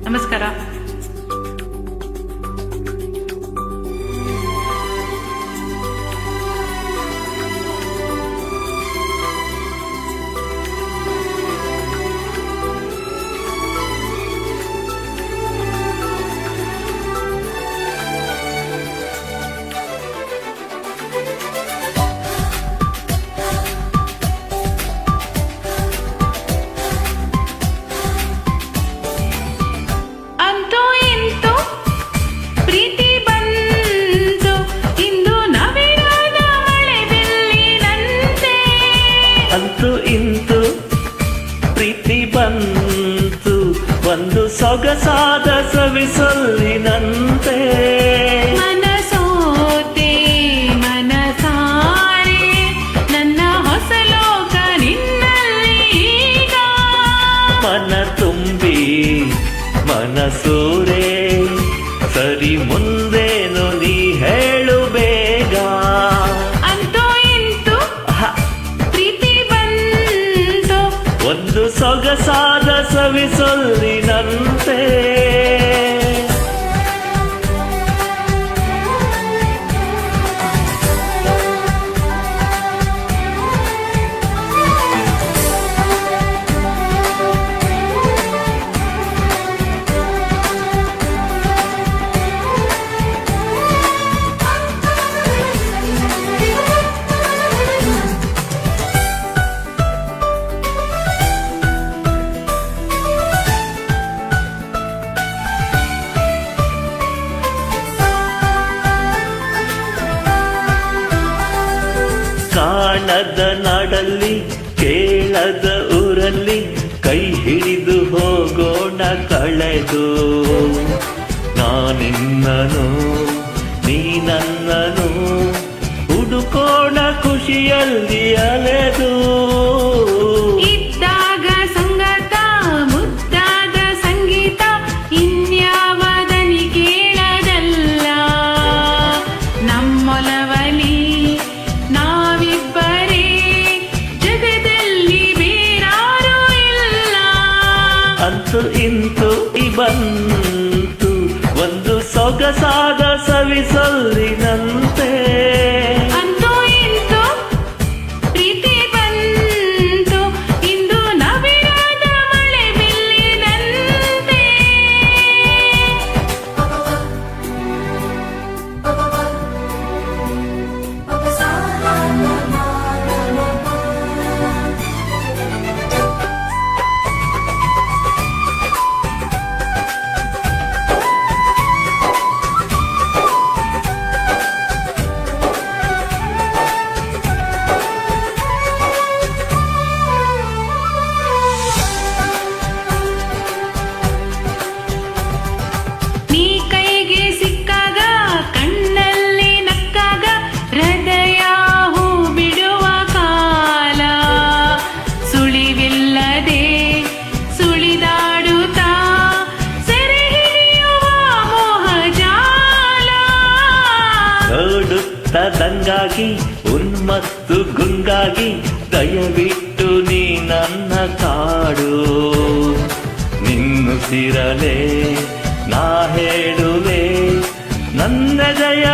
ನಮಸ್ಕಾರ. ಅಂತೂ ಇಂತು ಪ್ರೀತಿ ಬಂತು, ಒಂದು ಸೊಗಸಾದ ಸವಿಸೊಲ್ಲಿನಂತೆ. ಮನಸೋತೆ ಮನಸಾರೆ ನನ್ನ ಹೊಸ ಲೋಕ ನಿನ್ನಲ್ಲಿ ಈಗ. ಮನ ತುಂಬಿ ಮನಸೂರೆ ಸರಿ, ಮುಂದೇನು ನೀ ಹೇಳು ಬೇಗ. ಒಂದು ಸೊಗಸಾದ ಸವಿಸೊಲ್ಲಿನಂತೆ. ಕಾಣದ ನಾಡಲ್ಲಿ ಕೇಳದ ಊರಲ್ಲಿ ಕೈ ಹಿಡಿದು ಹೋಗೋಣ ಕಳೆದು. ನಾನಿನ್ನನು ನೀ ನನ್ನನು ಹುಡುಕೋಣ ಖುಷಿಯಲ್ಲಿ ಅಲೆದು. ಇದ್ದಾಗ ಸಂಗತ ಮುದ್ದಾದ ಸಂಗೀತ ಇನ್ಯಾವದನಿ ಕೇಳದಲ್ಲ. ನಮ್ಮೊಲವಲಿ ನಾವಿಬ್ಬರೇ ಜಗದಲ್ಲಿ ಬೇರಾರೂ ಇಲ್ಲ. ಅಂತೂ ಇಂತು ಬಂತು ಒಂದು ಸೊಗಸಾದ ಸವಿಸೊಲ್ಲಿನಂತೆ. ಅಂತೂ ಇಂತು ಪ್ರೀತಿ ಬಂತು, ಇಂದು ನವಿರಾದ ಮಳೆ ಬಿಲ್ಲಿನಂತೆ. ನೀ ಕೈಗೆ ಸಿಕ್ಕಾಗ ಕಣ್ಣಲ್ಲಿ ನಕ್ಕಾಗ ಹೃದಯ ಹೂ ಬಿಡುವ ಕಾಲ. ಸುಳಿವಿಲ್ಲದೆ ಸುಳಿದಾಡುತ್ತಾ ಸೆರೆ ಹಿಡಿಯುವ ಮೋಹಜಾಲ. ನೋಡುತ್ತದಂಗಾಗಿ ಉನ್ಮತ್ತು ಗುಂಗಾಗಿ ದಯವಿಟ್ಟು ನೀ ನನ್ನ ಕಾಡು. ನಿನ್ನುಸಿರಲೇ ನಾ ಹೇಳುವೆ ನನ್ನ ಜಯ